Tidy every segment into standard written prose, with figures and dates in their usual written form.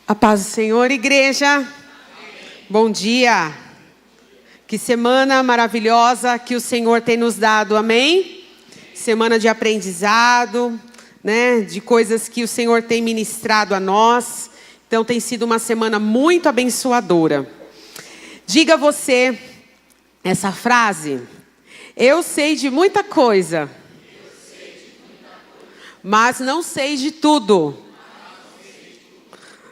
A paz do Senhor, igreja. Amém. Bom dia. Que semana maravilhosa que o Senhor tem nos dado, amém? Semana de aprendizado, né? De coisas que o Senhor tem ministrado a nós. Então tem sido uma semana muito abençoadora. Diga você essa frase: eu sei de muita coisa, mas não sei de tudo.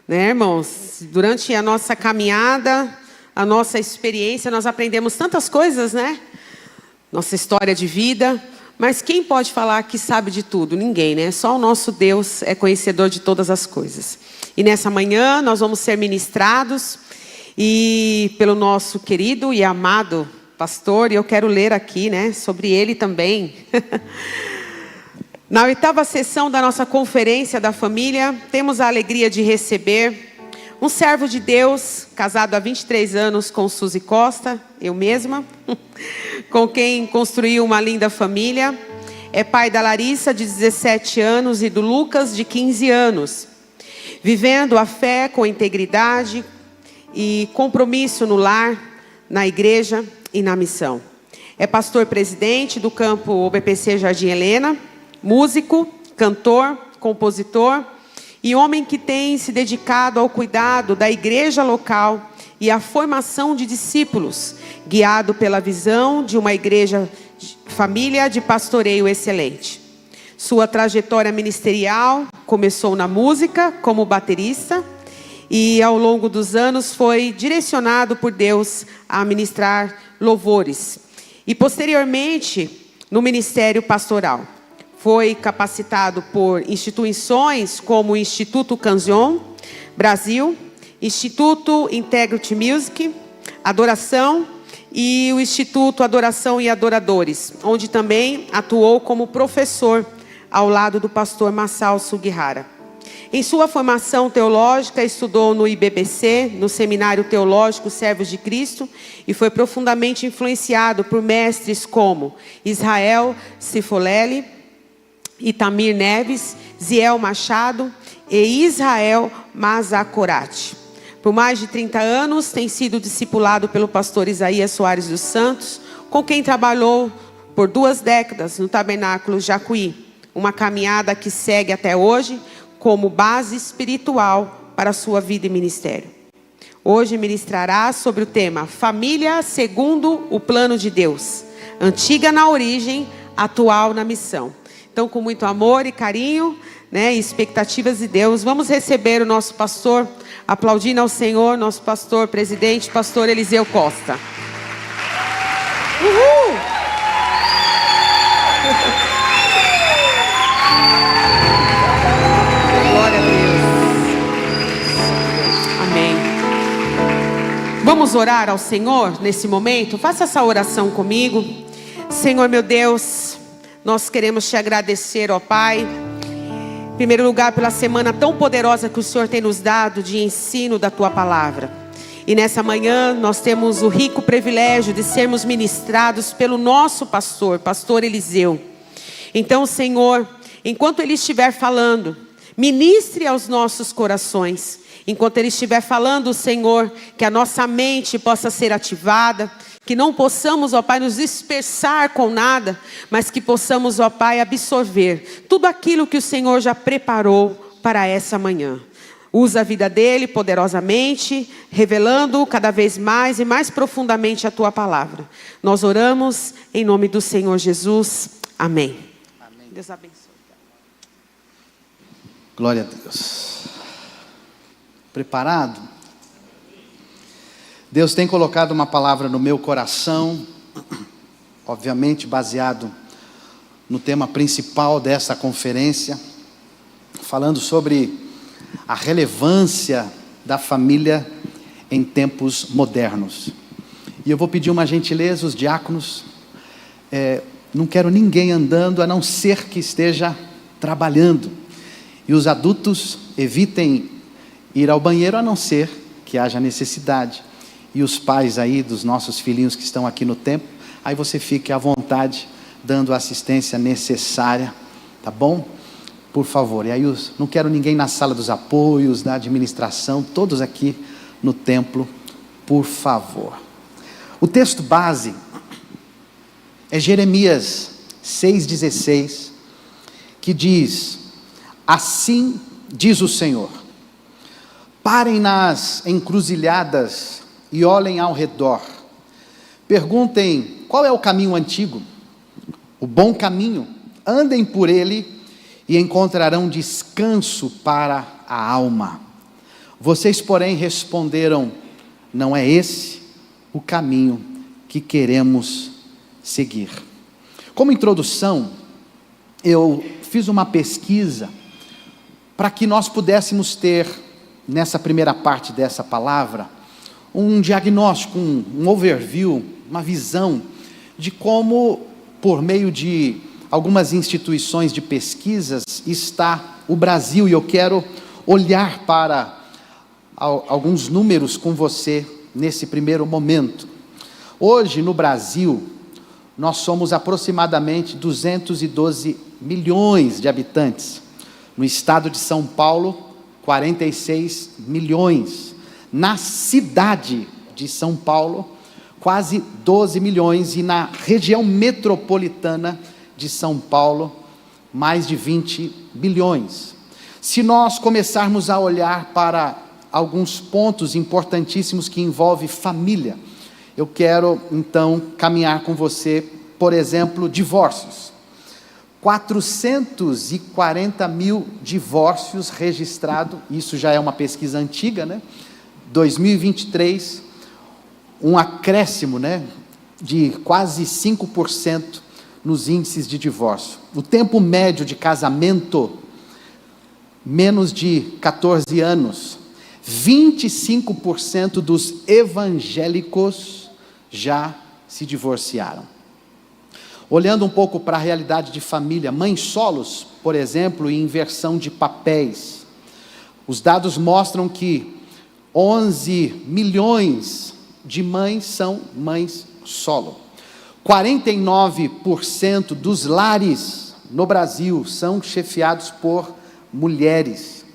Né, irmãos? Durante a nossa caminhada, a nossa experiência, nós aprendemos tantas coisas, né? Nossa história de vida. Mas quem pode falar que sabe de tudo? Ninguém, né? Só o nosso Deus é conhecedor de todas as coisas. E nessa manhã nós vamos ser ministrados pelo nosso querido e amado pastor. E eu quero ler aqui, né, sobre ele também. Na 8ª sessão da nossa conferência da família, temos a alegria de receber um servo de Deus, casado há 23 anos com Suzy Costa, eu mesma, com quem construiu uma linda família. É pai da Larissa, de 17 anos, e do Lucas, de 15 anos. Vivendo a fé com integridade e compromisso no lar, na igreja e na missão. É pastor presidente do campo OBPC Jardim Helena, músico, cantor, compositor e homem que tem se dedicado ao cuidado da igreja local e à formação de discípulos, guiado pela visão de uma igreja família de pastoreio excelente. Sua trajetória ministerial começou na música como baterista e ao longo dos anos foi direcionado por Deus a ministrar louvores e posteriormente no ministério pastoral. Foi capacitado por instituições como o Instituto Canzion Brasil, Instituto Integrity Music, Adoração e o Instituto Adoração e Adoradores, onde também atuou como professor ao lado do pastor Masao Sugihara. Em sua formação teológica, estudou no IBBC, no Seminário Teológico Servos de Cristo, e foi profundamente influenciado por mestres como Israel Sifoleli, Itamir Neves, Ziel Machado e Israel Mazakorati. Por mais de 30 anos, tem sido discipulado pelo pastor Isaías Soares dos Santos, com quem trabalhou por 2 décadas no Tabernáculo Jacuí. Uma caminhada que segue até hoje como base espiritual para a sua vida e ministério. Hoje ministrará sobre o tema Família segundo o plano de Deus. Antiga na origem, atual na missão. Então, com muito amor e carinho, né, e expectativas de Deus, vamos receber o nosso pastor, aplaudindo ao Senhor, nosso pastor presidente, pastor Eliseu Costa. Uhul! Glória a Deus. Amém. Vamos orar ao Senhor nesse momento? Faça essa oração comigo. Senhor meu Deus, nós queremos te agradecer, ó Pai, em primeiro lugar pela semana tão poderosa que o Senhor tem nos dado de ensino da Tua Palavra. E nessa manhã nós temos o rico privilégio de sermos ministrados pelo nosso pastor, pastor Eliseu. Então, Senhor, enquanto Ele estiver falando, ministre aos nossos corações. Enquanto Ele estiver falando, Senhor, que a nossa mente possa ser ativada, que não possamos, ó Pai, nos dispersar com nada, mas que possamos, ó Pai, absorver tudo aquilo que o Senhor já preparou para essa manhã. Usa a vida dele poderosamente, revelando cada vez mais e mais profundamente a Tua Palavra. Nós oramos em nome do Senhor Jesus. Amém. Amém. Deus abençoe. Glória a Deus. Preparado? Deus tem colocado uma palavra no meu coração, obviamente baseado no tema principal dessa conferência, falando sobre a relevância da família em tempos modernos. E eu vou pedir uma gentileza, os diáconos, não quero ninguém andando a não ser que esteja trabalhando. E os adultos evitem ir ao banheiro a não ser que haja necessidade. E os pais aí dos nossos filhinhos que estão aqui no templo, aí você fique à vontade, dando a assistência necessária, tá bom? por favor. E aí não quero ninguém na sala dos apoios, da administração, todos aqui no templo, por favor. O texto base é Jeremias 6,16, que diz: assim diz o Senhor, parem nas encruzilhadas e olhem ao redor, perguntem qual é o caminho antigo, o bom caminho, andem por ele e encontrarão descanso para a alma. Vocês, porém, responderam: não é esse o caminho que queremos seguir. Como introdução, eu fiz uma pesquisa para que nós pudéssemos ter, nessa primeira parte dessa palavra, um diagnóstico, um overview, uma visão de como, por meio de algumas instituições de pesquisas, está o Brasil. E eu quero olhar para alguns números com você nesse primeiro momento. Hoje, no Brasil, nós somos aproximadamente 212 milhões de habitantes. No estado de São Paulo, 46 milhões. Na cidade de São Paulo, quase 12 milhões. E na região metropolitana de São Paulo, mais de 20 milhões. Se nós começarmos a olhar para alguns pontos importantíssimos que envolvem família, eu quero então caminhar com você, por exemplo, divórcios. 440 mil divórcios registrados, isso já é uma pesquisa antiga, né? 2023, um acréscimo, né, de quase 5% nos índices de divórcio. O tempo médio de casamento, menos de 14 anos. 25% dos evangélicos já se divorciaram. Olhando um pouco para a realidade de família, mães solos, por exemplo, em inversão de papéis. Os dados mostram que 11 milhões de mães são mães solo. 49% dos lares no Brasil são chefiados por mulheres.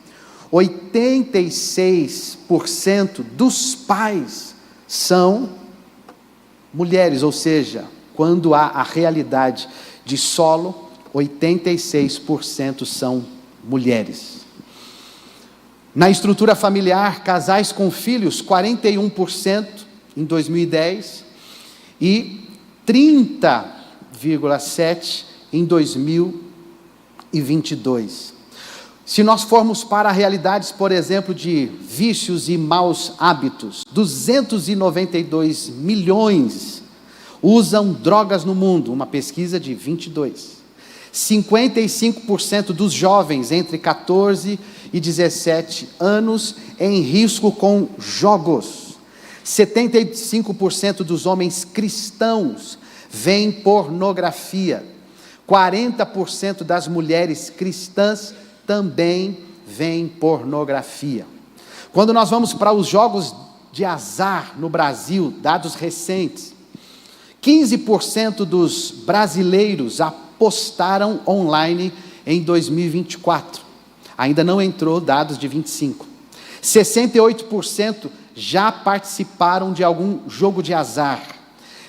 86% dos pais são mulheres, ou seja, quando há a realidade de solo, 86% são mulheres. Na estrutura familiar, casais com filhos, 41% em 2010 e 30,7% em 2022. Se nós formos para realidades, por exemplo, de vícios e maus hábitos, 292 milhões usam drogas no mundo, uma pesquisa de 22. 55% dos jovens entre 14 e 17 anos em risco com jogos. 75% dos homens cristãos veem pornografia. 40% das mulheres cristãs também veem pornografia. Quando nós vamos para os jogos de azar no Brasil, dados recentes, 15% dos brasileiros apostaram online em 2024. Ainda não entrou dados de 25. 68% já participaram de algum jogo de azar.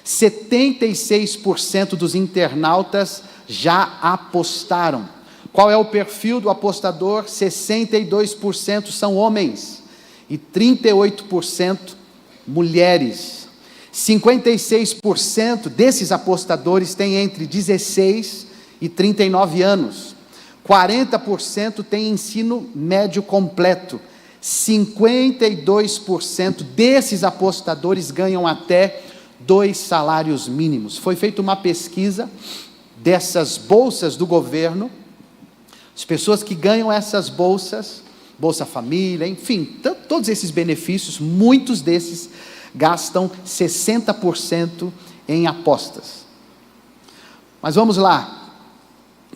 76% dos internautas já apostaram. Qual é o perfil do apostador? 62% são homens e 38% mulheres. 56% desses apostadores têm entre 16 e 39 anos. 40% têm ensino médio completo. 52% desses apostadores ganham até 2 salários mínimos. Foi feita uma pesquisa dessas bolsas do governo. As pessoas que ganham essas bolsas, Bolsa Família, enfim, todos esses benefícios, muitos desses gastam 60% em apostas. Mas vamos lá,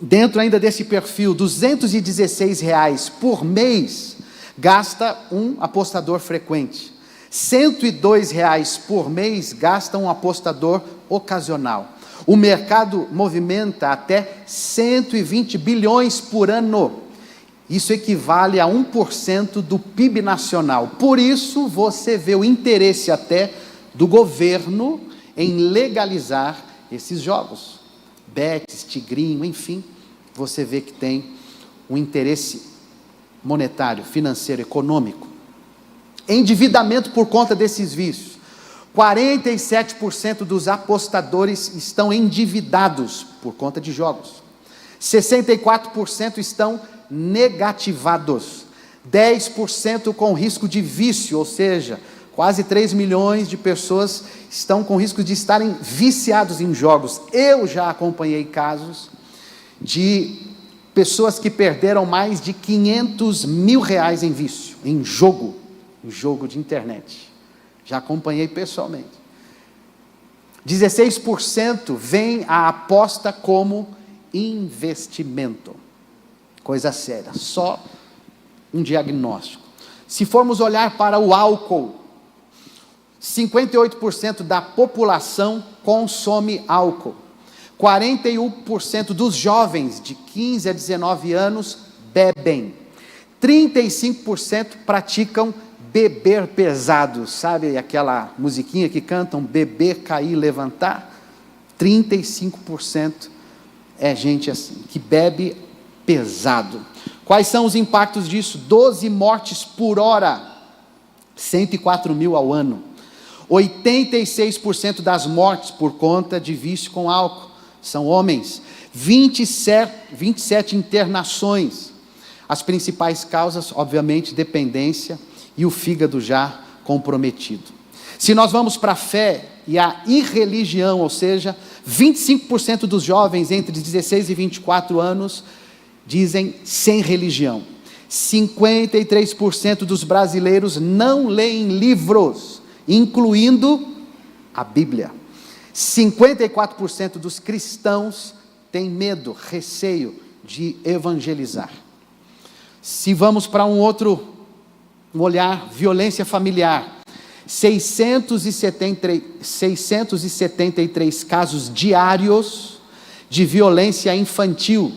dentro ainda desse perfil, R$ 216 por mês, gasta um apostador frequente. R$ 102 por mês gasta um apostador ocasional. O mercado movimenta até 120 bilhões por ano Isso equivale a 1% do PIB nacional. Por isso, você vê o interesse até do governo em legalizar esses jogos. Betis, Tigrinho, enfim, você vê que tem um interesse monetário, financeiro, econômico. Endividamento por conta desses vícios. 47% dos apostadores estão endividados por conta de jogos. 64% estão negativados. 10% com risco de vício, ou seja, quase 3 milhões de pessoas estão com risco de estarem viciados em jogos. Eu já acompanhei casos de pessoas que perderam mais de 500 mil reais em vício, em jogo de internet. Já acompanhei pessoalmente. 16% veem a aposta como investimento. Coisa séria, só um diagnóstico. Se formos olhar para o álcool, 58% da população consome álcool. 41% dos jovens de 15 a 19 anos bebem. 35% praticam beber pesado. Sabe aquela musiquinha que cantam beber, cair, levantar? 35% é gente assim, que bebe pesado. Quais são os impactos disso? 12 mortes por hora, 104 mil ao ano. 86% das mortes por conta de vício com álcool são homens. 27 internações. As principais causas, obviamente, dependência e o fígado já comprometido. Se nós vamos para a fé e a irreligião, ou seja, 25% dos jovens entre 16 e 24 anos dizem sem religião. 53% dos brasileiros não leem livros, incluindo a Bíblia. 54% dos cristãos têm medo, receio de evangelizar. Se vamos para um olhar, violência familiar, 673 casos diários de violência infantil,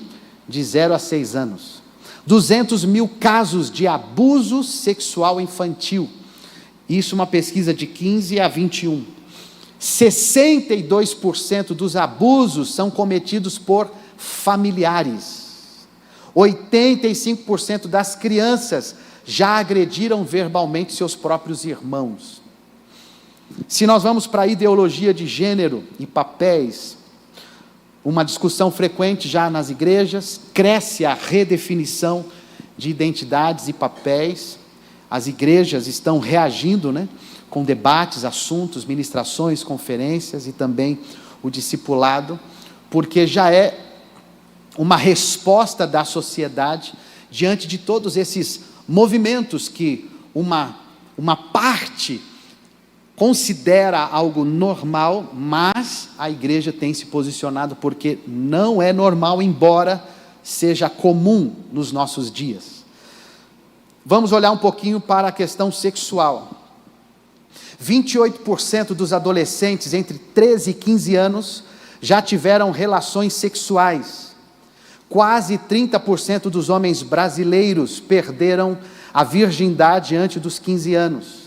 de 0 a 6 anos. 200 mil casos de abuso sexual infantil. Isso uma pesquisa de 15 a 21. 62% dos abusos são cometidos por familiares. 85% das crianças já agrediram verbalmente seus próprios irmãos. Se nós vamos para a ideologia de gênero e papéis, uma discussão frequente já nas igrejas, cresce a redefinição de identidades e papéis. As igrejas estão reagindo, com debates, assuntos, ministrações, conferências e também o discipulado, porque já é uma resposta da sociedade diante de todos esses movimentos que uma parte considera algo normal, mas a igreja tem se posicionado porque não é normal, embora seja comum nos nossos dias. Vamos olhar um pouquinho para a questão sexual. 28% dos adolescentes entre 13 e 15 anos já tiveram relações sexuais. Quase 30% dos homens brasileiros perderam a virgindade antes dos 15 anos.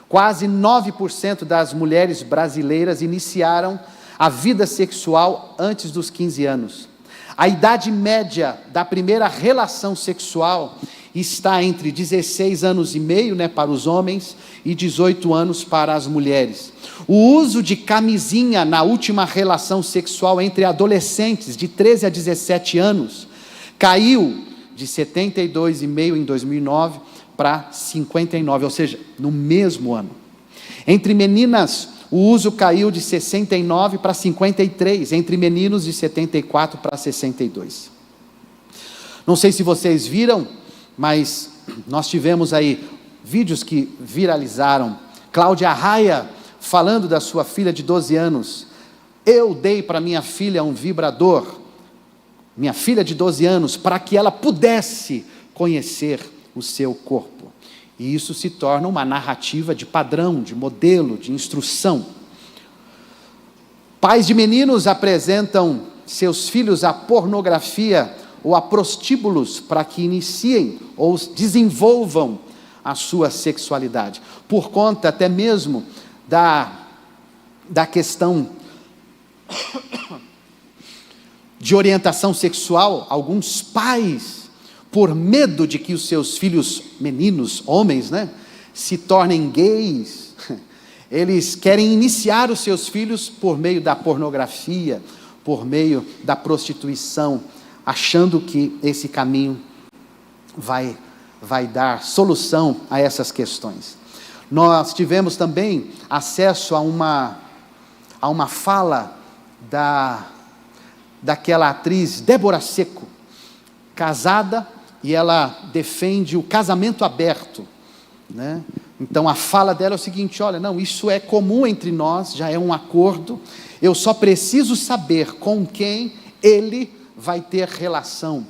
Quase 9% das mulheres brasileiras iniciaram a vida sexual antes dos 15 anos. A idade média da primeira relação sexual está entre 16 anos e meio, para os homens, e 18 anos para as mulheres. O uso de camisinha na última relação sexual entre adolescentes de 13 a 17 anos caiu de 72,5% em 2009 para 59%, ou seja, no mesmo ano. Entre meninas, o uso caiu de 69% para 53%, entre meninos de 74% para 62%. Não sei se vocês viram, mas nós tivemos aí vídeos que viralizaram. Cláudia Raia falando da sua filha de 12 anos. Eu dei para minha filha um vibrador, minha filha de 12 anos, para que ela pudesse conhecer o seu corpo. E isso se torna uma narrativa de padrão, de modelo, de instrução. Pais de meninos apresentam seus filhos à pornografia ou a prostíbulos para que iniciem ou desenvolvam a sua sexualidade. Por conta até mesmo da questão de orientação sexual, alguns pais, por medo de que os seus filhos meninos, homens, se tornem gays, eles querem iniciar os seus filhos por meio da pornografia, por meio da prostituição, achando que esse caminho vai dar solução a essas questões. Nós tivemos também acesso a uma fala daquela atriz Débora Seco, casada, e ela defende o casamento aberto, Então a fala dela é o seguinte: olha, não, isso é comum entre nós, já é um acordo, eu só preciso saber com quem ele vai ter relação,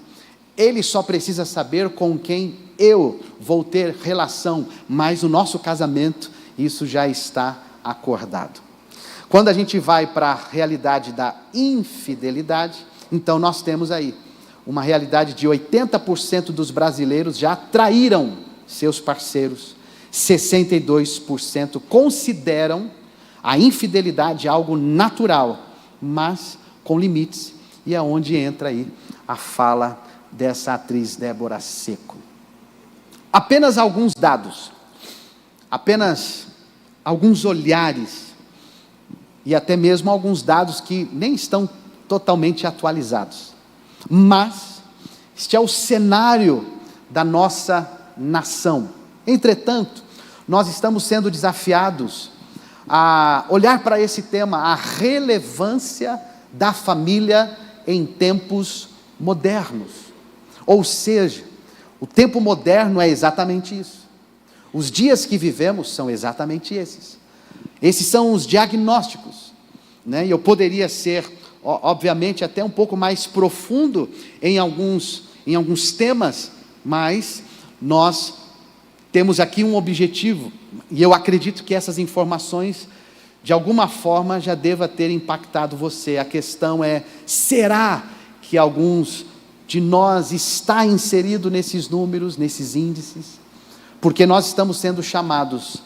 ele só precisa saber com quem eu vou ter relação, mas o nosso casamento, isso já está acordado. Quando a gente vai para a realidade da infidelidade, então nós temos aí uma realidade de 80% dos brasileiros já traíram seus parceiros, 62% consideram a infidelidade algo natural, mas com limites, e é onde entra aí a fala dessa atriz Débora Seco. Apenas alguns dados, apenas alguns olhares, e até mesmo alguns dados que nem estão totalmente atualizados, mas este é o cenário da nossa nação. Entretanto, nós estamos sendo desafiados a olhar para esse tema, a relevância da família em tempos modernos. Ou seja, o tempo moderno é exatamente isso. Os dias que vivemos são exatamente esses. Esses são os diagnósticos, E eu poderia ser, obviamente, até um pouco mais profundo em alguns temas, mas nós temos aqui um objetivo, e eu acredito que essas informações, de alguma forma, já deva ter impactado você. A questão é, será que alguns de nós está inserido nesses números, nesses índices? Porque nós estamos sendo chamados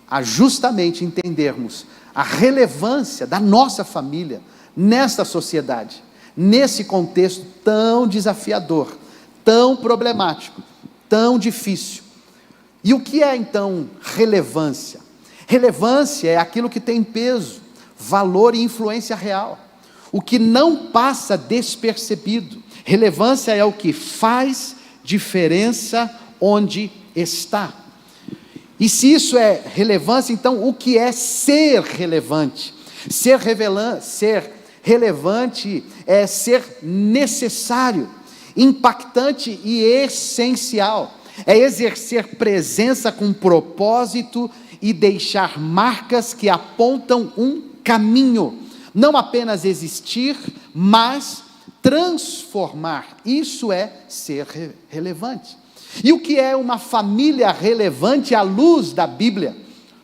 a justamente entendermos a relevância da nossa família nesta sociedade, nesse contexto tão desafiador, tão problemático, tão difícil. E o que é então relevância? Relevância é aquilo que tem peso, valor e influência real, o que não passa despercebido. Relevância é o que faz diferença onde está. E se isso é relevância, então o que é ser relevante? Ser relevante é ser necessário, impactante e essencial. É exercer presença com propósito e deixar marcas que apontam um caminho. Não apenas existir, mas transformar. Isso é ser relevante. E o que é uma família relevante à luz da Bíblia?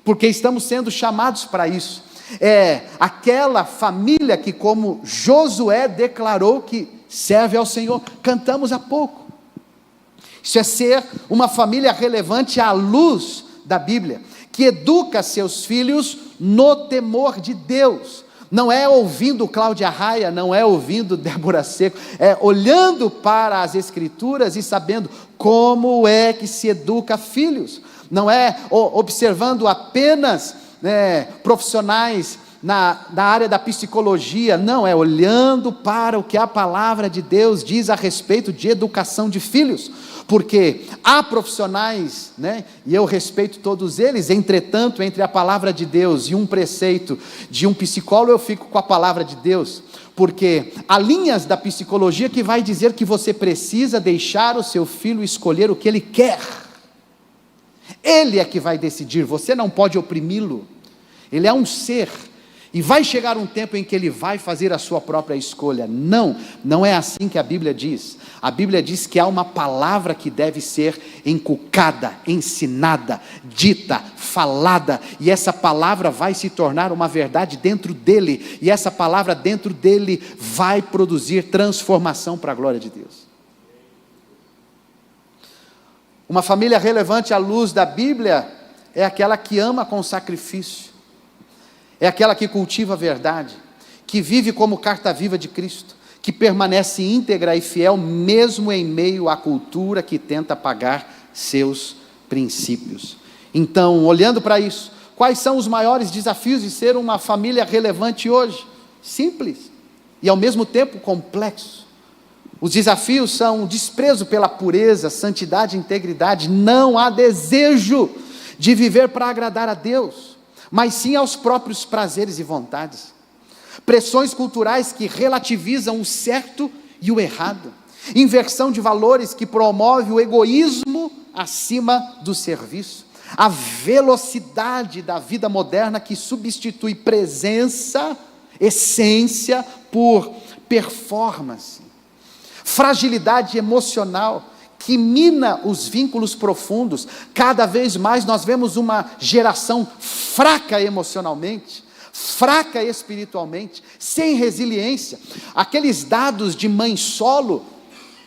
Porque estamos sendo chamados para isso. É aquela família que, como Josué declarou, que serve ao Senhor. Cantamos há pouco. Isso é ser uma família relevante à luz da Bíblia, que educa seus filhos no temor de Deus. Não é ouvindo Cláudia Raia, não é ouvindo Débora Seco, é olhando para as Escrituras e sabendo como é que se educa filhos. Não é observando apenas profissionais na área da psicologia, não, é olhando para o que a palavra de Deus diz a respeito de educação de filhos, porque há profissionais, e eu respeito todos eles, entretanto, entre a palavra de Deus e um preceito de um psicólogo, eu fico com a palavra de Deus, porque há linhas da psicologia que vai dizer que você precisa deixar o seu filho escolher o que ele quer, ele é que vai decidir, você não pode oprimi-lo, ele é um ser, e vai chegar um tempo em que ele vai fazer a sua própria escolha. Não é assim que a Bíblia diz. A Bíblia diz que há uma palavra que deve ser inculcada, ensinada, dita, falada, e essa palavra vai se tornar uma verdade dentro dele, e essa palavra dentro dele vai produzir transformação para a glória de Deus. Uma família relevante à luz da Bíblia é aquela que ama com sacrifício, é aquela que cultiva a verdade, que vive como carta viva de Cristo, que permanece íntegra e fiel mesmo em meio à cultura que tenta apagar seus princípios. Então, olhando para isso, quais são os maiores desafios de ser uma família relevante hoje? Simples e ao mesmo tempo complexo. Os desafios são desprezo pela pureza, santidade e integridade. Não há desejo de viver para agradar a Deus, mas sim aos próprios prazeres e vontades. Pressões culturais que relativizam o certo e o errado. Inversão de valores que promove o egoísmo acima do serviço. A velocidade da vida moderna que substitui presença, essência, por performance. Fragilidade emocional que mina os vínculos profundos. Cada vez mais nós vemos uma geração fraca emocionalmente, fraca espiritualmente, sem resiliência. Aqueles dados de mãe solo,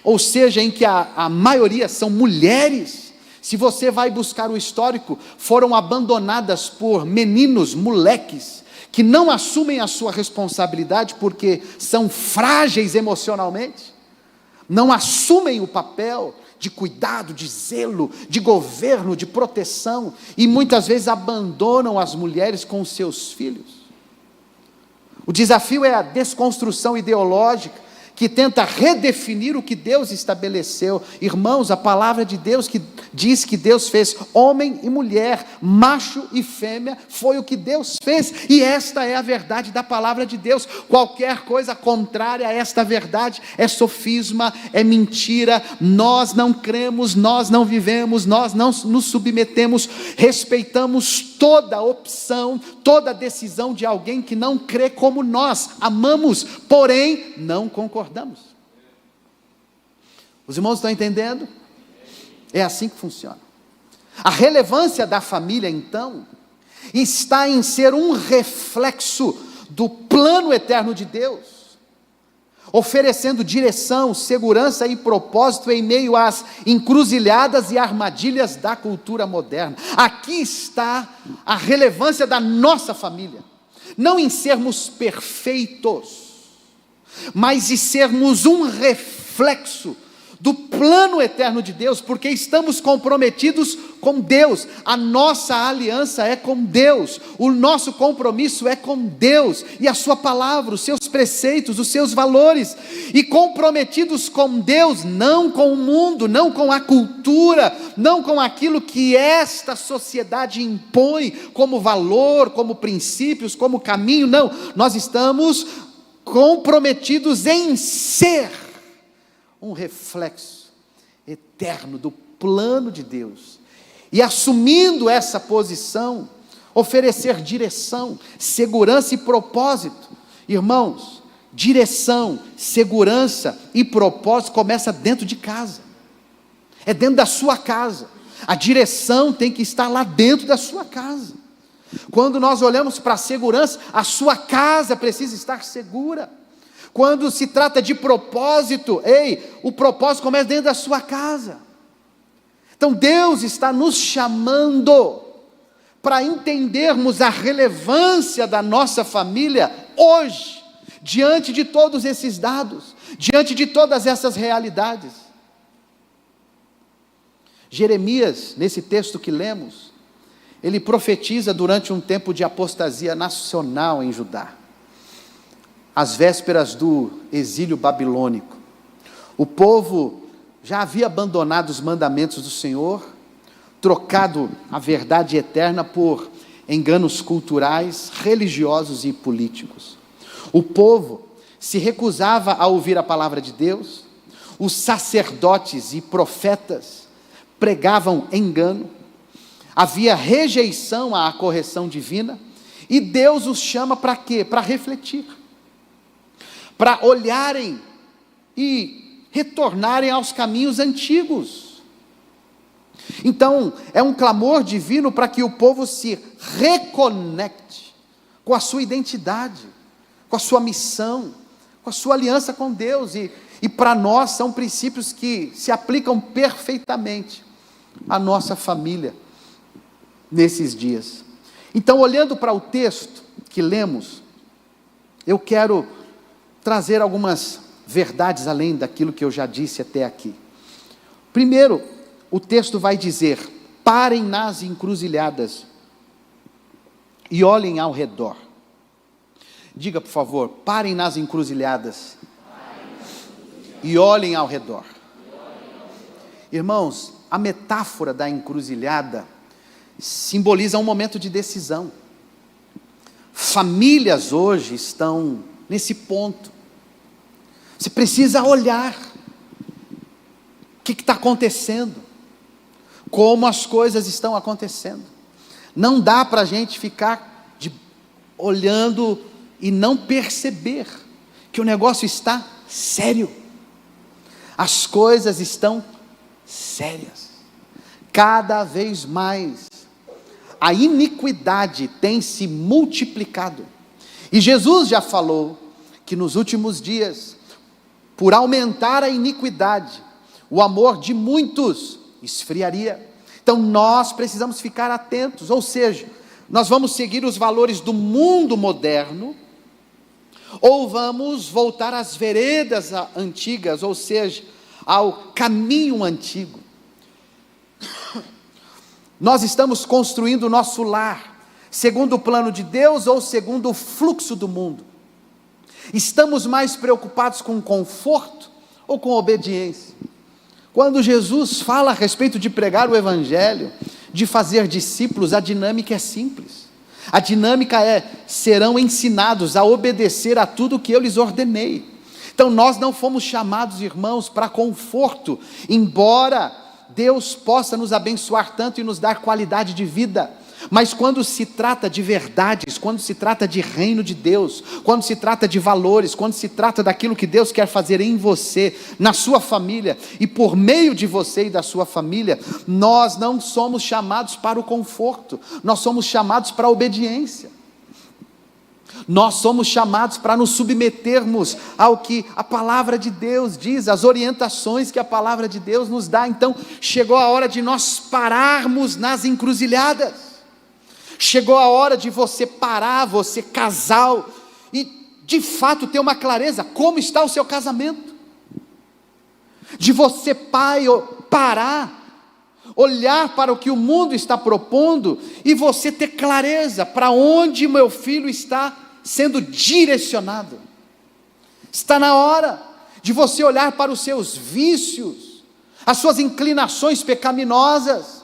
ou seja, em que a maioria são mulheres, se você vai buscar o histórico, foram abandonadas por meninos, moleques, que não assumem a sua responsabilidade porque são frágeis emocionalmente, não assumem o papel de cuidado, de zelo, de governo, de proteção, e muitas vezes abandonam as mulheres com os seus filhos. O desafio é a desconstrução ideológica, que tenta redefinir o que Deus estabeleceu. Irmãos, a palavra de Deus que diz que Deus fez homem e mulher, macho e fêmea, foi o que Deus fez, e esta é a verdade da palavra de Deus. Qualquer coisa contrária a esta verdade é sofisma, é mentira. Nós não cremos, nós não vivemos, nós não nos submetemos, respeitamos toda opção, toda decisão de alguém que não crê como nós. Amamos, porém não concordamos. Os irmãos estão entendendo? É assim que funciona. A relevância da família, então, está em ser um reflexo do plano eterno de Deus, oferecendo direção, segurança e propósito em meio às encruzilhadas e armadilhas da cultura moderna. Aqui está a relevância da nossa família, não em sermos perfeitos, mas de sermos um reflexo do plano eterno de Deus, porque estamos comprometidos com Deus. A nossa aliança é com Deus, o nosso compromisso é com Deus e a sua palavra, os seus preceitos, os seus valores, e comprometidos com Deus, não com o mundo, não com a cultura, não com aquilo que esta sociedade impõe como valor, como princípios, como caminho. Não, nós estamos comprometidos em ser um reflexo eterno do plano de Deus, e assumindo essa posição, oferecer direção, segurança e propósito. Irmãos, direção, segurança e propósito começa dentro de casa, é dentro da sua casa. A direção tem que estar lá dentro da sua casa. Quando nós olhamos para a segurança, a sua casa precisa estar segura. Quando se trata de propósito, o propósito começa dentro da sua casa. Então Deus está nos chamando para entendermos a relevância da nossa família hoje, diante de todos esses dados, diante de todas essas realidades. Jeremias, nesse texto que lemos, ele profetiza durante um tempo de apostasia nacional em Judá, às vésperas do exílio babilônico. O povo já havia abandonado os mandamentos do Senhor, trocado a verdade eterna por enganos culturais, religiosos e políticos. O povo se recusava a ouvir a palavra de Deus, os sacerdotes e profetas pregavam engano, havia rejeição à correção divina, e Deus os chama para quê? Para refletir, para olharem e retornarem aos caminhos antigos. Então, é um clamor divino para que o povo se reconecte com a sua identidade, com a sua missão, com a sua aliança com Deus, e para nós são princípios que se aplicam perfeitamente a nossa família nesses dias. Então, olhando para o texto que lemos, eu quero trazer algumas verdades além daquilo que eu já disse até aqui. Primeiro, o texto vai dizer: parem nas encruzilhadas e olhem ao redor. Diga, por favor, parem nas encruzilhadas e olhem ao redor. Irmãos, a metáfora da encruzilhada simboliza um momento de decisão. Famílias hoje estão nesse ponto. Você precisa olhar o que está acontecendo, como as coisas estão acontecendo. Não dá para a gente ficar olhando e não perceber que o negócio está sério. As coisas estão sérias. Cada vez mais a iniquidade tem se multiplicado. E Jesus já falou que nos últimos dias, por aumentar a iniquidade, o amor de muitos esfriaria. Então nós precisamos ficar atentos, ou seja, nós vamos seguir os valores do mundo moderno, ou vamos voltar às veredas antigas, ou seja, ao caminho antigo. Nós estamos construindo o nosso lar, segundo o plano de Deus ou segundo o fluxo do mundo? Estamos mais preocupados com conforto ou com obediência? Quando Jesus fala a respeito de pregar o Evangelho, de fazer discípulos, a dinâmica é simples. A dinâmica é: serão ensinados a obedecer a tudo que eu lhes ordenei. Então nós não fomos chamados, irmãos, para conforto, embora Deus possa nos abençoar tanto e nos dar qualidade de vida. Mas quando se trata de verdades, quando se trata de reino de Deus, quando se trata de valores, quando se trata daquilo que Deus quer fazer em você, na sua família, e por meio de você e da sua família, nós não somos chamados para o conforto, nós somos chamados para a obediência. Nós somos chamados para nos submetermos ao que a palavra de Deus diz, as orientações que a palavra de Deus nos dá. Então, chegou a hora de nós pararmos nas encruzilhadas. Chegou a hora de você parar, você casal, e de fato ter uma clareza, como está o seu casamento. De você, pai, parar, olhar para o que o mundo está propondo, e você ter clareza, para onde meu filho está sendo direcionado. Está na hora de você olhar para os seus vícios, as suas inclinações pecaminosas,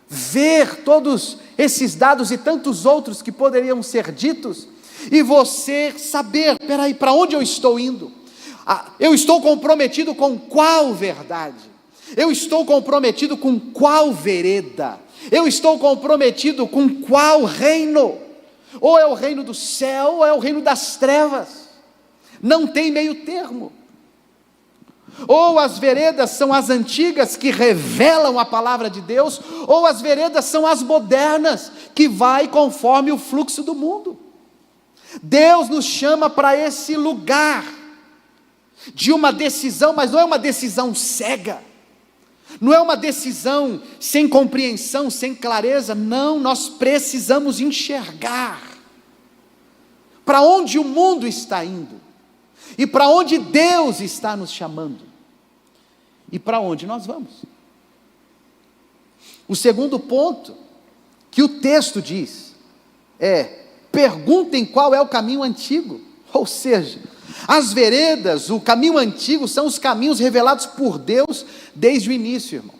ver todos esses dados e tantos outros que poderiam ser ditos, e você saber: peraí, para onde eu estou indo? Eu estou comprometido com qual verdade? Eu estou comprometido com qual vereda? Eu estou comprometido com qual reino? Ou é o reino do céu, ou é o reino das trevas. Não tem meio termo. Ou as veredas são as antigas que revelam a palavra de Deus, ou as veredas são as modernas, que vai conforme o fluxo do mundo. Deus nos chama para esse lugar de uma decisão, mas não é uma decisão cega, não é uma decisão sem compreensão, sem clareza. Não, nós precisamos enxergar para onde o mundo está indo, e para onde Deus está nos chamando, e para onde nós vamos. O segundo ponto que o texto diz é: perguntem qual é o caminho antigo. Ou seja, as veredas, o caminho antigo, são os caminhos revelados por Deus desde o início, irmão.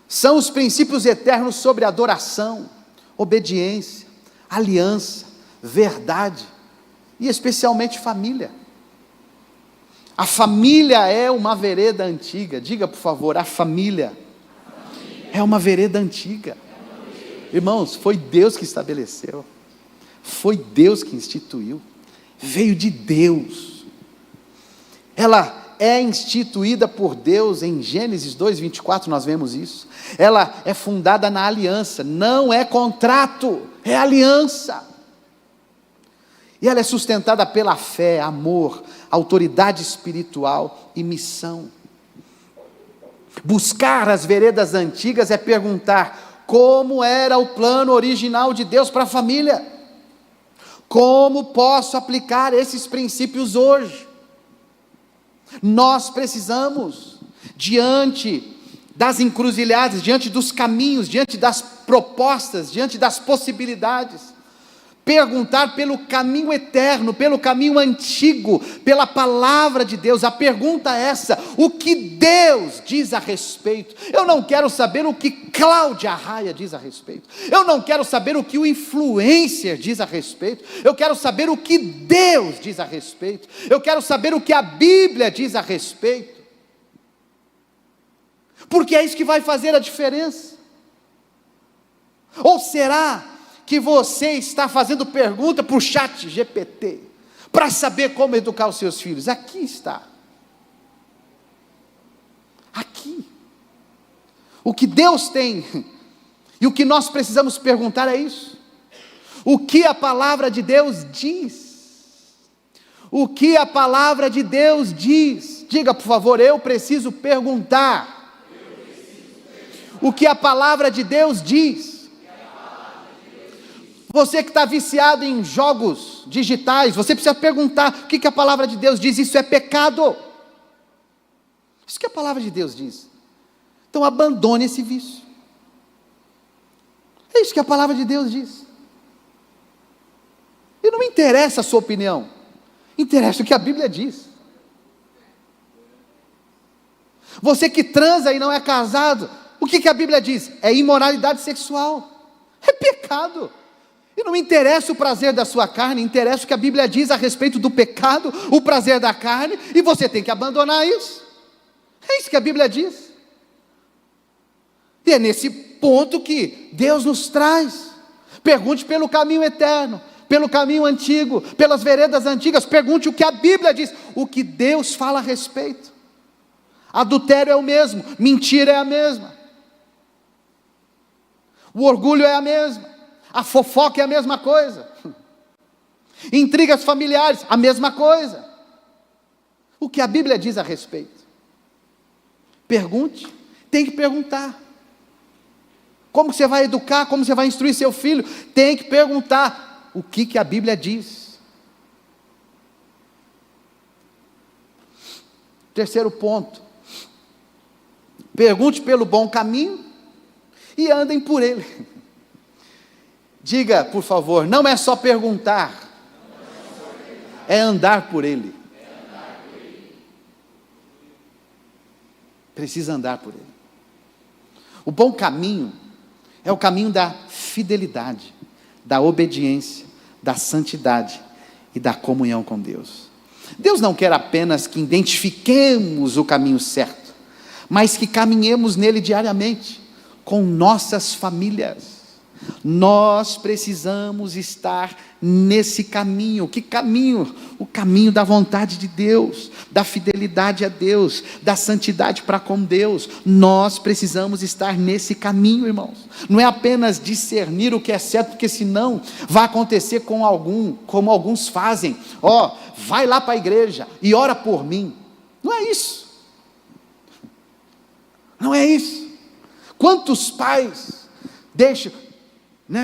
São os princípios eternos sobre adoração, obediência, aliança, verdade, e especialmente família. A família é uma vereda antiga. Diga, por favor, a família é uma vereda antiga. Irmãos, foi Deus que estabeleceu, foi Deus que instituiu, veio de Deus. Ela é instituída por Deus. Em Gênesis 2:24 nós vemos isso. Ela é fundada na aliança, não é contrato, é aliança. E ela é sustentada pela fé, amor, autoridade espiritual e missão. Buscar as veredas antigas é perguntar como era o plano original de Deus para a família. Como posso aplicar esses princípios hoje? Nós precisamos, diante das encruzilhadas, diante dos caminhos, diante das propostas, diante das possibilidades, perguntar pelo caminho eterno, pelo caminho antigo, pela palavra de Deus. A pergunta é essa: o que Deus diz a respeito? Eu não quero saber o que Cláudia Raia diz a respeito, eu não quero saber o que o influencer diz a respeito, eu quero saber o que Deus diz a respeito, eu quero saber o que a Bíblia diz a respeito, porque é isso que vai fazer a diferença. Ou será que você está fazendo pergunta para o chat GPT, para saber como educar os seus filhos? Aqui está. Aqui. O que Deus tem, e o que nós precisamos perguntar é isso. O que a palavra de Deus diz? O que a palavra de Deus diz? Diga, por favor, eu preciso perguntar. O que a palavra de Deus diz? Você que está viciado em jogos digitais, você precisa perguntar o que a palavra de Deus diz. Isso é pecado. Isso que a palavra de Deus diz. Então abandone esse vício. É isso que a palavra de Deus diz. E não me interessa a sua opinião, interessa o que a Bíblia diz. Você que transa e não é casado, o que a Bíblia diz? É imoralidade sexual, é pecado. E não interessa o prazer da sua carne, interessa o que a Bíblia diz a respeito do pecado, o prazer da carne, e você tem que abandonar isso. É isso que a Bíblia diz. E é nesse ponto que Deus nos traz. Pergunte pelo caminho eterno, pelo caminho antigo, pelas veredas antigas. Pergunte o que a Bíblia diz, o que Deus fala a respeito. Adultério é o mesmo, mentira é a mesma, o orgulho é a mesma, a fofoca é a mesma coisa, intrigas familiares, a mesma coisa. O que a Bíblia diz a respeito? Pergunte, tem que perguntar. Como você vai educar, como você vai instruir seu filho? Tem que perguntar o que a Bíblia diz. Terceiro ponto: pergunte pelo bom caminho e andem por ele. Diga, por favor, não é só perguntar, é andar por ele. Precisa andar por ele. O bom caminho é o caminho da fidelidade, da obediência, da santidade e da comunhão com Deus. Deus não quer apenas que identifiquemos o caminho certo, mas que caminhemos nele diariamente, com nossas famílias. Nós precisamos estar nesse caminho. Que caminho? O caminho da vontade de Deus, da fidelidade a Deus, da santidade para com Deus. Nós precisamos estar nesse caminho, irmãos. Não é apenas discernir o que é certo, porque senão vai acontecer como alguns fazem. Vai lá para a igreja e ora por mim. Não é isso. Não é isso. Quantos pais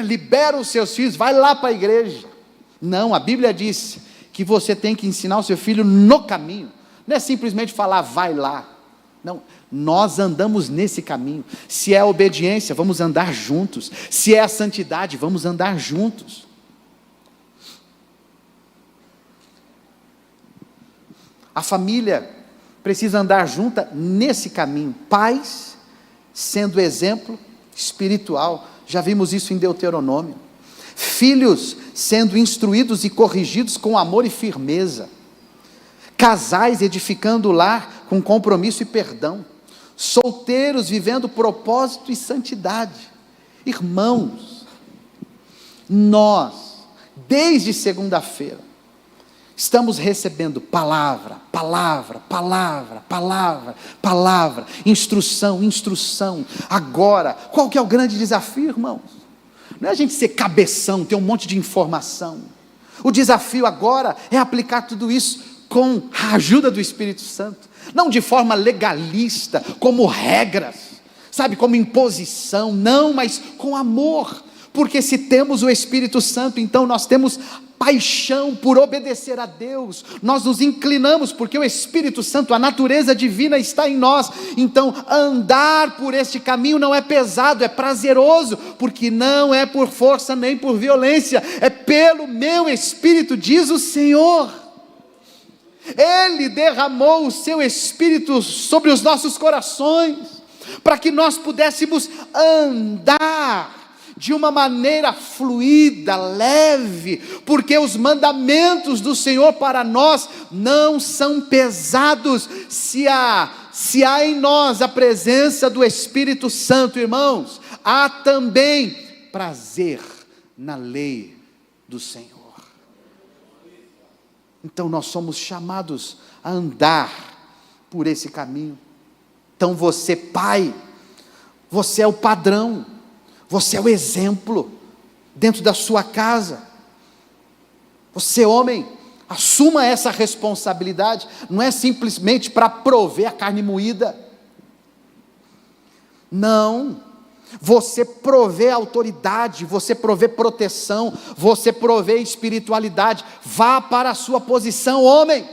liberam os seus filhos, vai lá para a igreja? Não, a Bíblia diz que você tem que ensinar o seu filho no caminho. Não é simplesmente falar, vai lá. Não, nós andamos nesse caminho. Se é a obediência, vamos andar juntos. Se é a santidade, vamos andar juntos. A família precisa andar junta nesse caminho. Pais sendo exemplo espiritual. Já vimos isso em Deuteronômio. Filhos sendo instruídos e corrigidos com amor e firmeza. Casais edificando o lar com compromisso e perdão. Solteiros vivendo propósito e santidade. Irmãos, nós, desde segunda-feira, estamos recebendo palavra, instrução. Agora, qual que é o grande desafio, irmãos? Não é a gente ser cabeção, ter um monte de informação. O desafio agora é aplicar tudo isso com a ajuda do Espírito Santo. não de forma legalista, como regras, sabe, como imposição, não, mas com amor, porque se temos o Espírito Santo, então nós temos paixão por obedecer a Deus, nós nos inclinamos, porque o Espírito Santo, a natureza divina está em nós, então andar por este caminho não é pesado, é prazeroso, porque não é por força nem por violência, é pelo meu Espírito, diz o Senhor. Ele derramou o seu Espírito sobre os nossos corações, para que nós pudéssemos andar de uma maneira fluida, leve, porque os mandamentos do Senhor para nós não são pesados, se há em nós a presença do Espírito Santo, irmãos, há também prazer na lei do Senhor. Então nós somos chamados a andar por esse caminho. Então você, pai, você é o padrão, você é o exemplo dentro da sua casa. Você, homem, assuma essa responsabilidade. Não é simplesmente para prover a carne moída. Não. Você provê autoridade, você provê proteção, você provê espiritualidade. Vá para a sua posição, homem.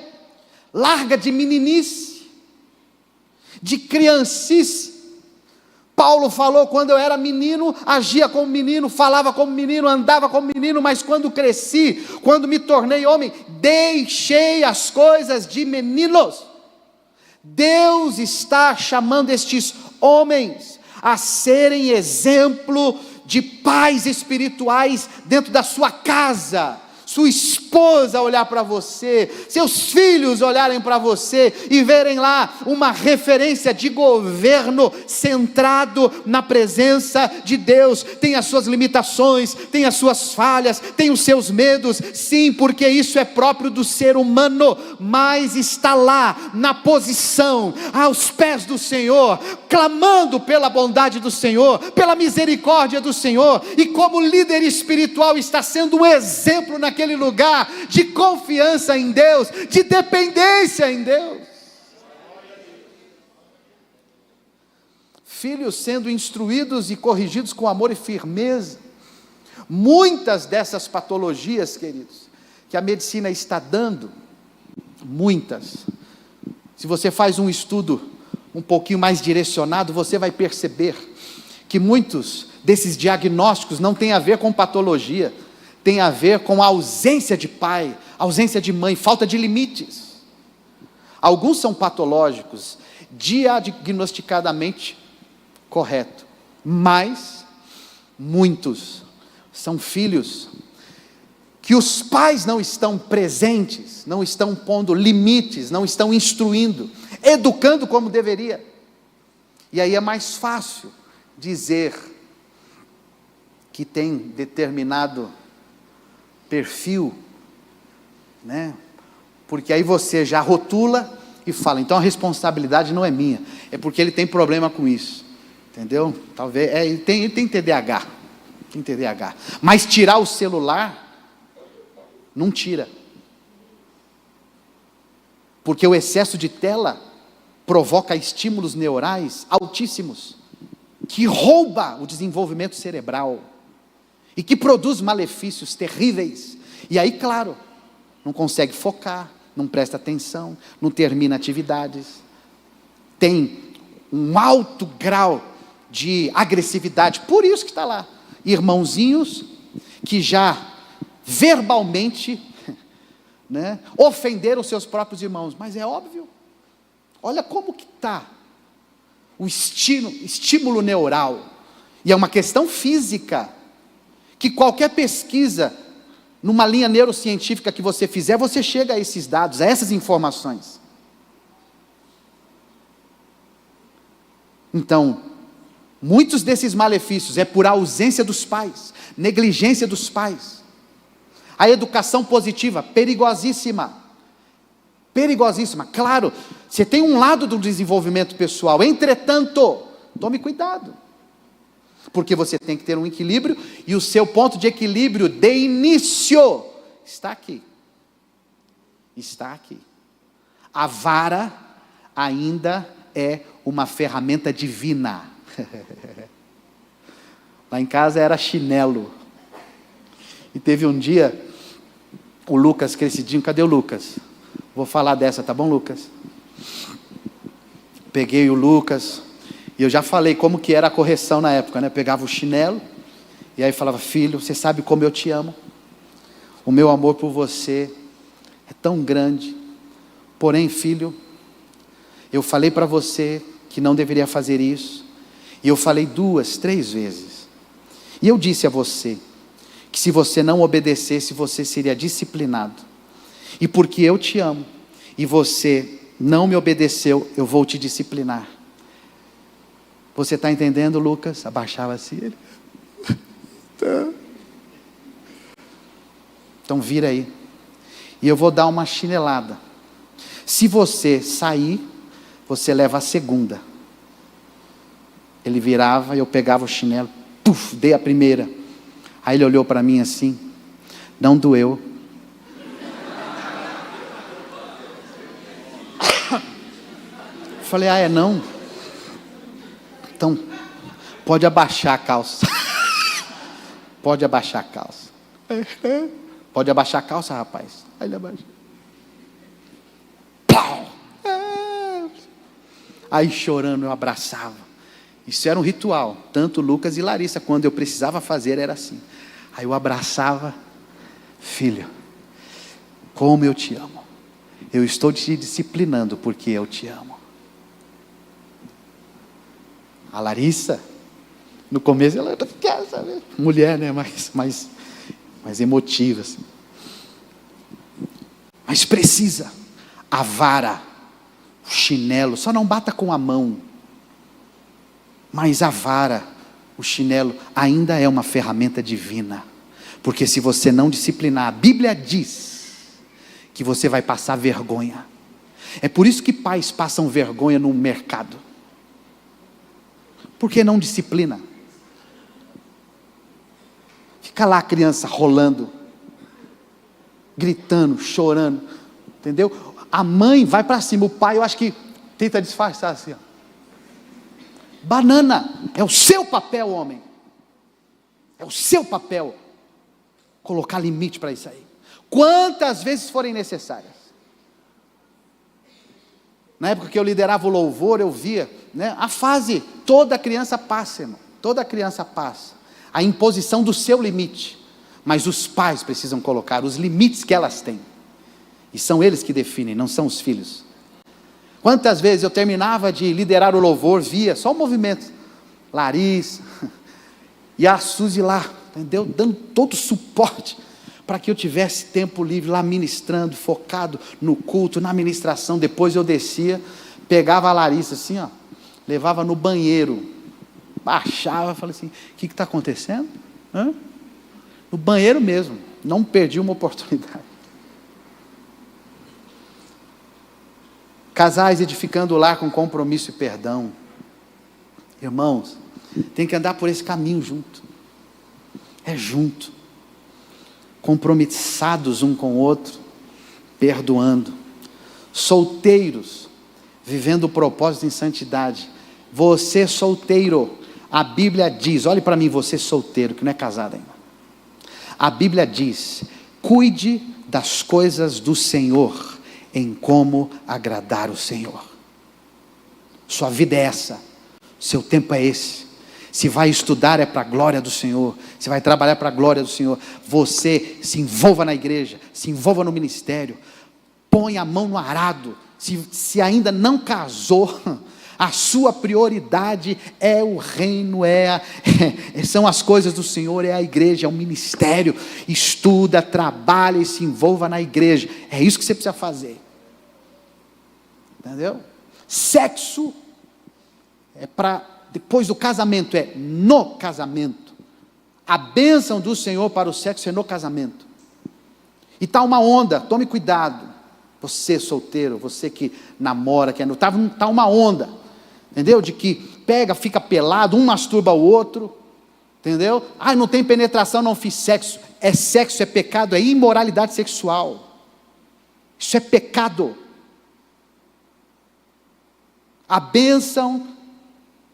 Larga de meninice, de criancice. Paulo falou: quando eu era menino, agia como menino, falava como menino, andava como menino, mas quando cresci, quando me tornei homem, deixei as coisas de meninos. Deus está chamando estes homens a serem exemplo de pais espirituais dentro da sua casa. Sua esposa olhar para você, seus filhos olharem para você e verem lá uma referência de governo centrado na presença de Deus. Tem as suas limitações, tem as suas falhas, tem os seus medos, sim, porque isso é próprio do ser humano, mas está lá na posição, aos pés do Senhor, clamando pela bondade do Senhor, pela misericórdia do Senhor, e como líder espiritual está sendo um exemplo naquele lugar de confiança em Deus, de dependência em Deus. Filhos sendo instruídos e corrigidos com amor e firmeza. Muitas dessas patologias, queridos, que a medicina está dando, muitas, se você faz um estudo um pouquinho mais direcionado, você vai perceber que muitos desses diagnósticos não têm a ver com patologia, tem a ver com a ausência de pai, ausência de mãe, falta de limites. Alguns são patológicos, diagnosticadamente correto, mas muitos são filhos que os pais não estão presentes, não estão pondo limites, não estão instruindo, educando como deveria. E aí é mais fácil dizer que tem determinado perfil, né? Porque aí você já rotula e fala: então a responsabilidade não é minha, é porque ele tem problema com isso, entendeu? Talvez, ele tem TDAH, mas tirar o celular, não tira, porque o excesso de tela provoca estímulos neurais altíssimos, que rouba o desenvolvimento cerebral, e que produz malefícios terríveis, e aí, claro, não consegue focar, não presta atenção, não termina atividades, tem um alto grau de agressividade, por isso que está lá, irmãozinhos que já verbalmente, né, ofenderam seus próprios irmãos, mas é óbvio, olha como que está o estímulo neural, e é uma questão física, que qualquer pesquisa, numa linha neurocientífica que você fizer, você chega a esses dados, a essas informações. Então, muitos desses malefícios é por ausência dos pais, negligência dos pais. A educação positiva, perigosíssima, claro, você tem um lado do desenvolvimento pessoal, entretanto, tome cuidado, porque você tem que ter um equilíbrio, e o seu ponto de equilíbrio de início está aqui, a vara ainda é uma ferramenta divina. Lá em casa era chinelo. E teve um dia, o Lucas crescidinho, cadê o Lucas? Vou falar dessa, tá bom, Lucas? Peguei o Lucas, e eu já falei como que era a correção na época, né? Pegava o chinelo, e aí falava: filho, você sabe como eu te amo? O meu amor por você é tão grande. Porém, filho, eu falei para você que não deveria fazer isso, e eu falei 2, 3 vezes. E eu disse a você que se você não obedecesse, você seria disciplinado. E porque eu te amo, e você não me obedeceu, eu vou te disciplinar. Você está entendendo, Lucas? Abaixava assim ele. Então vira aí. E eu vou dar uma chinelada. Se você sair, você leva a segunda. Ele virava e eu pegava o chinelo, puf, dei a primeira. Aí ele olhou para mim assim, não doeu. Falei: ah, é não? Então, pode abaixar a calça. Pode abaixar a calça. Pode abaixar a calça, rapaz. Aí ele abaixou. Aí chorando eu abraçava. Isso era um ritual. Tanto Lucas e Larissa, quando eu precisava fazer, era assim. Aí eu abraçava: filho, como eu te amo. Eu estou te disciplinando porque eu te amo. A Larissa, no começo, ela quer saber. Mulher, né? Mais emotiva, assim. Mas precisa. A vara, o chinelo, só não bata com a mão. Mas a vara, o chinelo, ainda é uma ferramenta divina. Porque se você não disciplinar, a Bíblia diz que você vai passar vergonha. É por isso que pais passam vergonha no mercado. Porque não disciplina. Fica lá a criança rolando, gritando, chorando, entendeu? A mãe vai para cima, o pai eu acho que tenta disfarçar assim, ó. Banana, é o seu papel, homem. É o seu papel colocar limite para isso aí. Quantas vezes forem necessárias. Na época que eu liderava o louvor, eu via, né, a fase, toda criança passa, irmão. Toda criança passa. A imposição do seu limite. Mas os pais precisam colocar os limites que elas têm. E são eles que definem, não são os filhos. Quantas vezes eu terminava de liderar o louvor, via só o movimento. Larissa e a Suzy lá, entendeu? Dando todo o suporte para que eu tivesse tempo livre lá ministrando, focado no culto, na ministração. Depois eu descia, pegava a Larissa assim, ó, levava no banheiro, baixava, falei assim: o que está acontecendo? Hã? No banheiro mesmo, não perdi uma oportunidade. Casais edificando o lar com compromisso e perdão. Irmãos, tem que andar por esse caminho junto. É junto. Compromissados um com o outro, perdoando. Solteiros, vivendo o propósito em santidade. Você solteiro, a Bíblia diz, olhe para mim, você solteiro, que não é casado ainda. A Bíblia diz: cuide das coisas do Senhor, em como agradar o Senhor. Sua vida é essa, seu tempo é esse. Se vai estudar é para a glória do Senhor, se vai trabalhar para a glória do Senhor. Você se envolva na igreja, se envolva no ministério, põe a mão no arado. Se ainda não casou, a sua prioridade é o reino, são as coisas do Senhor, é a igreja, é o ministério. Estuda, trabalha e se envolva na igreja. É isso que você precisa fazer. Entendeu? Sexo é para depois do casamento, é no casamento. A bênção do Senhor para o sexo é no casamento. E está uma onda, tome cuidado. Você solteiro, você que namora, que está uma onda. Entendeu? De que pega, fica pelado, um masturba o outro. Entendeu? Ah, não tem penetração, não fiz sexo. É sexo, é pecado, é imoralidade sexual. Isso é pecado. A bênção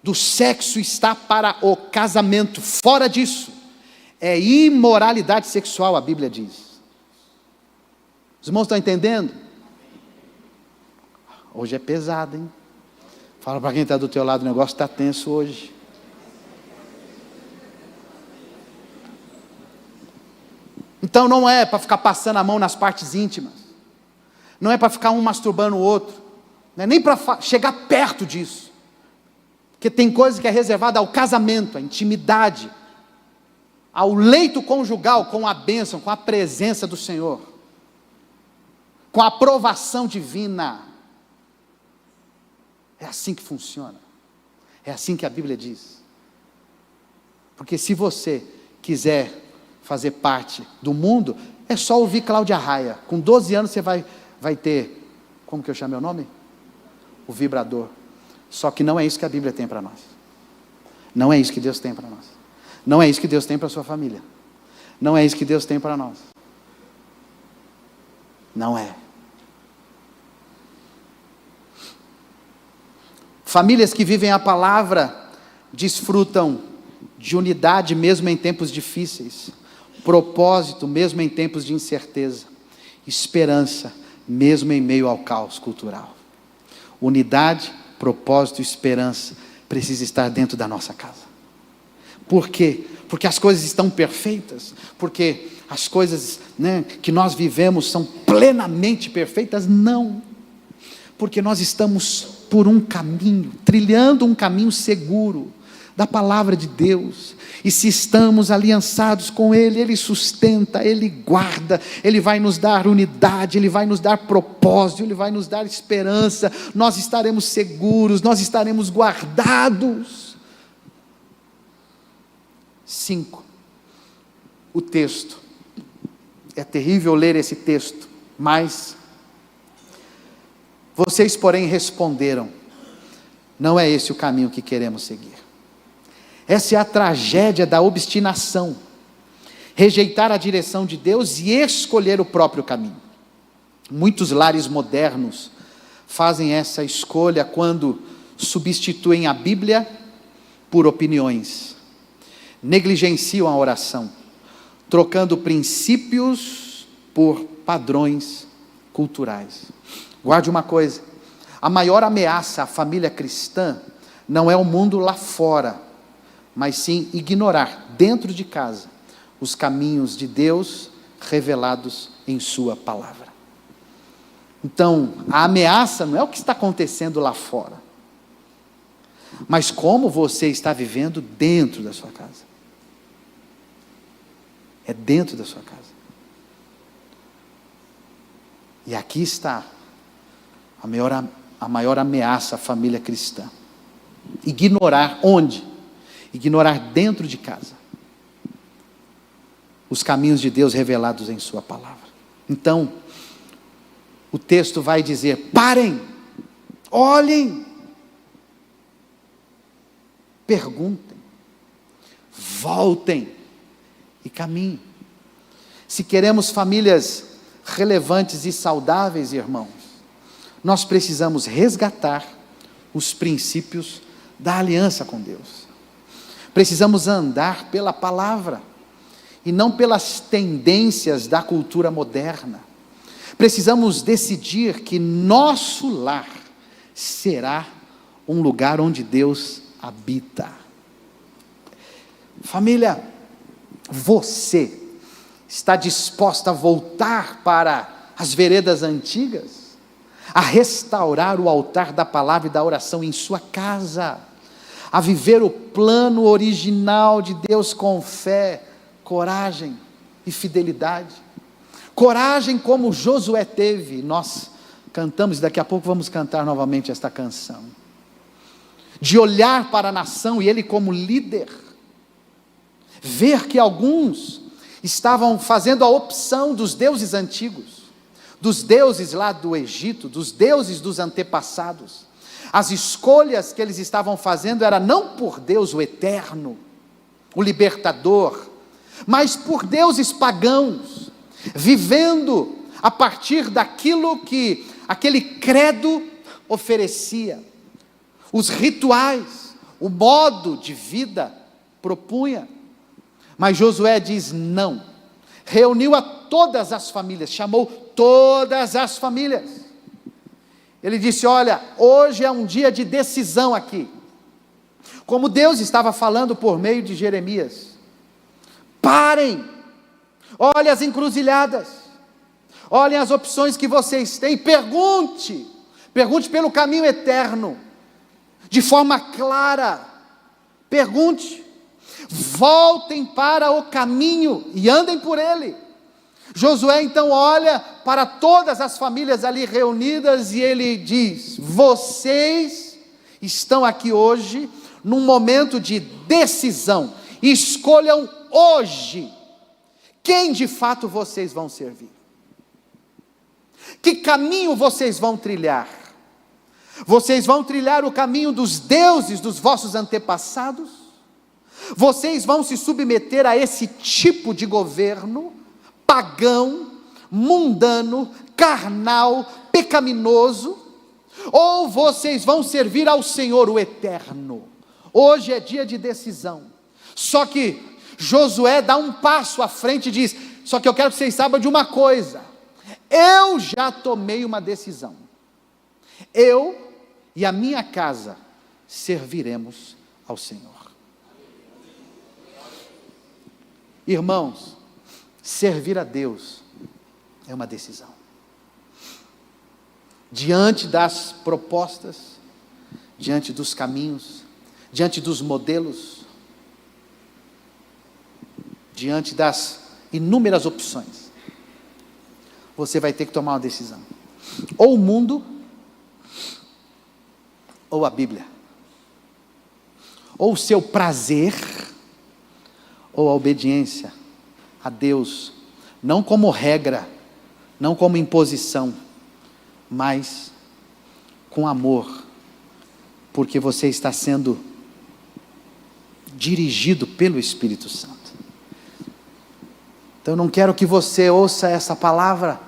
do sexo está para o casamento. Fora disso, é imoralidade sexual, a Bíblia diz. Os irmãos estão entendendo? Hoje é pesado, hein? Fala para quem está do teu lado, o negócio está tenso hoje. Então não é para ficar passando a mão nas partes íntimas. Não é para ficar um masturbando o outro. Não é nem para chegar perto disso. Porque tem coisa que é reservada ao casamento, à intimidade, ao leito conjugal, com a bênção, com a presença do Senhor, com a aprovação divina. É assim que funciona. É assim que a Bíblia diz. Porque se você quiser fazer parte do mundo, é só ouvir Cláudia Raia. Com 12 anos você vai ter, como que eu chamei o nome? O vibrador. Só que não é isso que a Bíblia tem para nós. Não é isso que Deus tem para nós. Não é isso que Deus tem para a sua família. Não é isso que Deus tem para nós. Não é. Famílias que vivem a palavra desfrutam de unidade mesmo em tempos difíceis, propósito mesmo em tempos de incerteza, esperança mesmo em meio ao caos cultural. Unidade, propósito e esperança precisa estar dentro da nossa casa. Por quê? Porque as coisas estão perfeitas, porque as coisas, que nós vivemos são plenamente perfeitas? Não. Porque nós estamos por um caminho, trilhando um caminho seguro da palavra de Deus, e se estamos aliançados com Ele, Ele sustenta, Ele guarda, Ele vai nos dar unidade, Ele vai nos dar propósito, Ele vai nos dar esperança, nós estaremos seguros, nós estaremos guardados. 5. O texto, é terrível ler esse texto, mas vocês porém responderam, não é esse o caminho que queremos seguir. Essa é a tragédia da obstinação, rejeitar a direção de Deus e escolher o próprio caminho. Muitos lares modernos fazem essa escolha quando substituem a Bíblia por opiniões, negligenciam a oração, trocando princípios por padrões culturais. Guarde uma coisa, a maior ameaça à família cristã não é o mundo lá fora, mas sim ignorar dentro de casa os caminhos de Deus revelados em sua palavra. Então, a ameaça não é o que está acontecendo lá fora, mas como você está vivendo dentro da sua casa. É dentro da sua casa. E aqui está a maior ameaça à família cristã. Ignorar onde? Ignorar dentro de casa os caminhos de Deus revelados em sua palavra. Então, o texto vai dizer: parem, olhem, perguntem, voltem e caminhem. Se queremos famílias relevantes e saudáveis, irmãos, nós precisamos resgatar os princípios da aliança com Deus. Precisamos andar pela palavra e não pelas tendências da cultura moderna. Precisamos decidir que nosso lar será um lugar onde Deus habita. Família, você está disposta a voltar para as veredas antigas? A restaurar o altar da palavra e da oração em sua casa? A viver o plano original de Deus com fé, coragem e fidelidade? Coragem como Josué teve. Nós cantamos, e daqui a pouco vamos cantar novamente esta canção. De olhar para a nação e ele como líder, ver que alguns estavam fazendo a opção dos deuses antigos, dos deuses lá do Egito, dos deuses dos antepassados. As escolhas que eles estavam fazendo era não por Deus o eterno, o libertador, mas por deuses pagãos, vivendo a partir daquilo que aquele credo oferecia. os rituais, o modo de vida propunha. Mas Josué diz não. Reuniu a todas as famílias, chamou todas as famílias. Ele disse: olha, hoje é um dia de decisão aqui. Como Deus estava falando por meio de Jeremias. Parem, olhem as encruzilhadas, olhem as opções que vocês têm, pergunte pelo caminho eterno, de forma clara, pergunte, voltem para o caminho e andem por ele. Josué então olha para todas as famílias ali reunidas e ele diz: vocês estão aqui hoje num momento de decisão, escolham hoje quem de fato vocês vão servir, que caminho vocês vão trilhar. Vocês vão trilhar o caminho dos deuses dos vossos antepassados? Vocês vão se submeter a esse tipo de governo pagão, mundano, carnal, pecaminoso? Ou vocês vão servir ao Senhor, o Eterno? Hoje é dia de decisão. Só que Josué dá um passo à frente e diz: só que eu quero que vocês saibam de uma coisa, eu já tomei uma decisão, eu e a minha casa serviremos ao Senhor. Irmãos, servir a Deus é uma decisão. Diante das propostas, diante dos caminhos, diante dos modelos, diante das inúmeras opções, você vai ter que tomar uma decisão: ou o mundo, ou a Bíblia, ou o seu prazer, ou a obediência a Deus, não como regra, não como imposição, mas com amor, porque você está sendo dirigido pelo Espírito Santo. Então eu não quero que você ouça essa palavra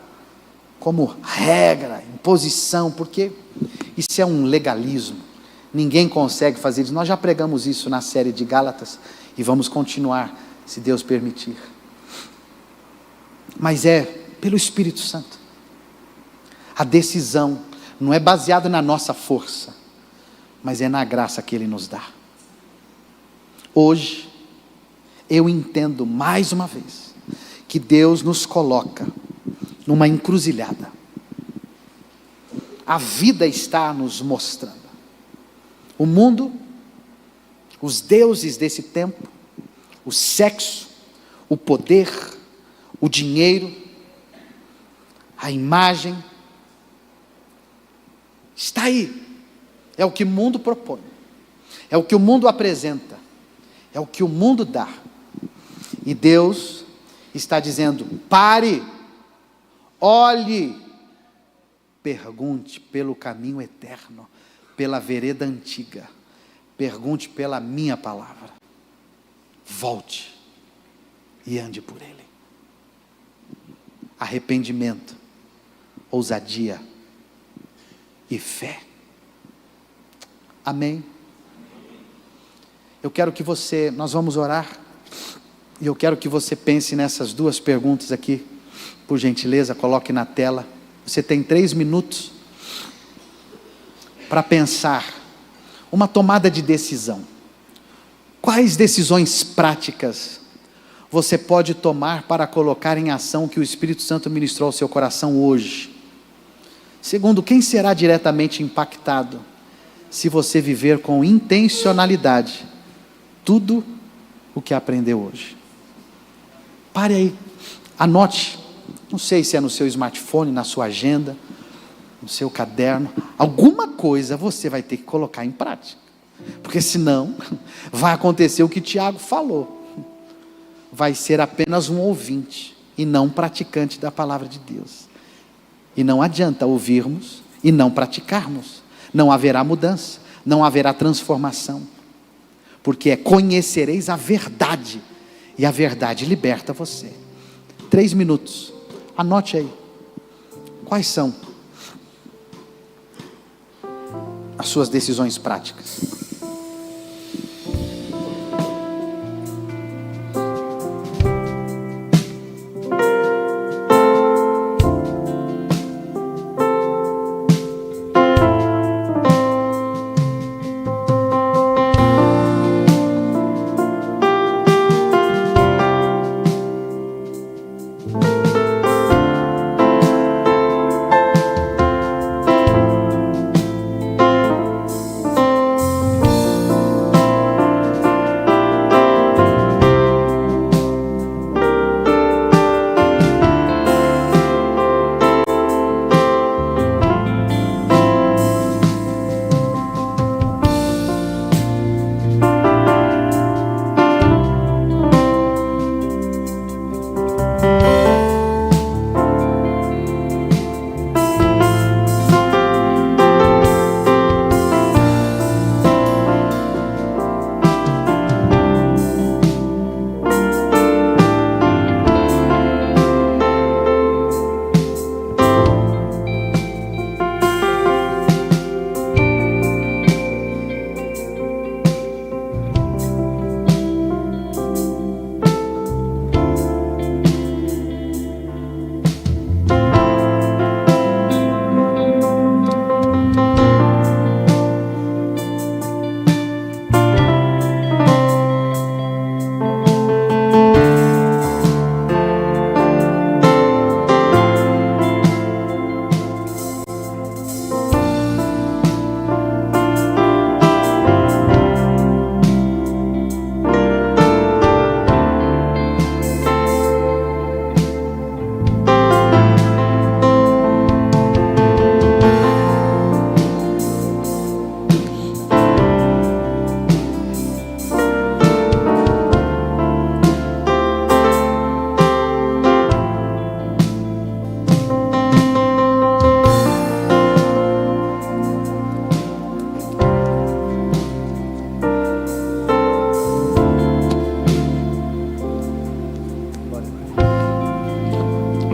como regra, imposição, porque isso é um legalismo. Ninguém consegue fazer isso. Nós já pregamos isso na série de Gálatas e vamos continuar, se Deus permitir. Mas é pelo Espírito Santo. A decisão não é baseada na nossa força, mas é na graça que Ele nos dá. Hoje, eu entendo mais uma vez que Deus nos coloca numa encruzilhada. A vida está nos mostrando. O mundo, os deuses desse tempo, o sexo, o poder, o dinheiro, a imagem, está aí. É o que o mundo propõe, é o que o mundo apresenta, é o que o mundo dá. E Deus está dizendo: pare, olhe, pergunte pelo caminho eterno, pela vereda antiga, pergunte pela minha palavra, volte e ande por ele. Arrependimento, ousadia e fé. Amém? Eu quero que nós vamos orar, e eu quero que você pense nessas duas perguntas aqui, por gentileza, coloque na tela. Você tem 3 minutos para pensar uma tomada de decisão. Quais decisões práticas você pode tomar para colocar em ação o que o Espírito Santo ministrou ao seu coração hoje? Segundo, quem será diretamente impactado se você viver com intencionalidade tudo o que aprendeu hoje? Pare aí, anote, não sei se é no seu smartphone, na sua agenda, no seu caderno, alguma coisa você vai ter que colocar em prática, porque senão vai acontecer o que Tiago falou, vai ser apenas um ouvinte e não um praticante da palavra de Deus. E não adianta ouvirmos e não praticarmos, não haverá mudança, não haverá transformação, porque conhecereis a verdade, e a verdade liberta você. 3 minutos, anote aí, quais são as suas decisões práticas.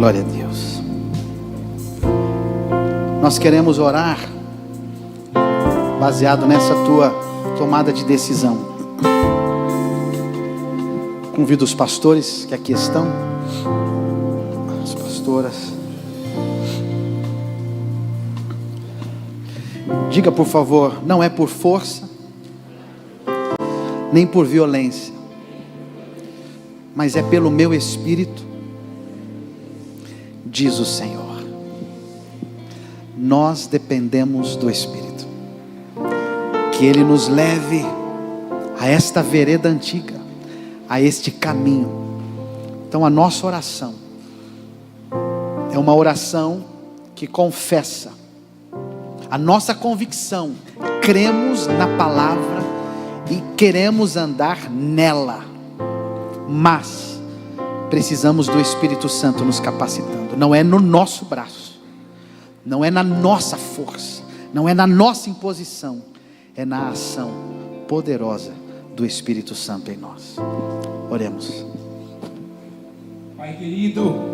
Glória a Deus. Nós queremos orar baseado nessa tua tomada de decisão. Convido os pastores que aqui estão, as pastoras. Diga, por favor, não é por força, nem por violência, mas é pelo meu Espírito, diz o Senhor. Nós dependemos do Espírito, que Ele nos leve a esta vereda antiga, a este caminho. Então a nossa oração é uma oração que confessa a nossa convicção, cremos na palavra e queremos andar nela, mas precisamos do Espírito Santo nos capacitando. Não é no nosso braço, não é na nossa força, não é na nossa imposição, é na ação poderosa do Espírito Santo em nós. Oremos. Pai querido,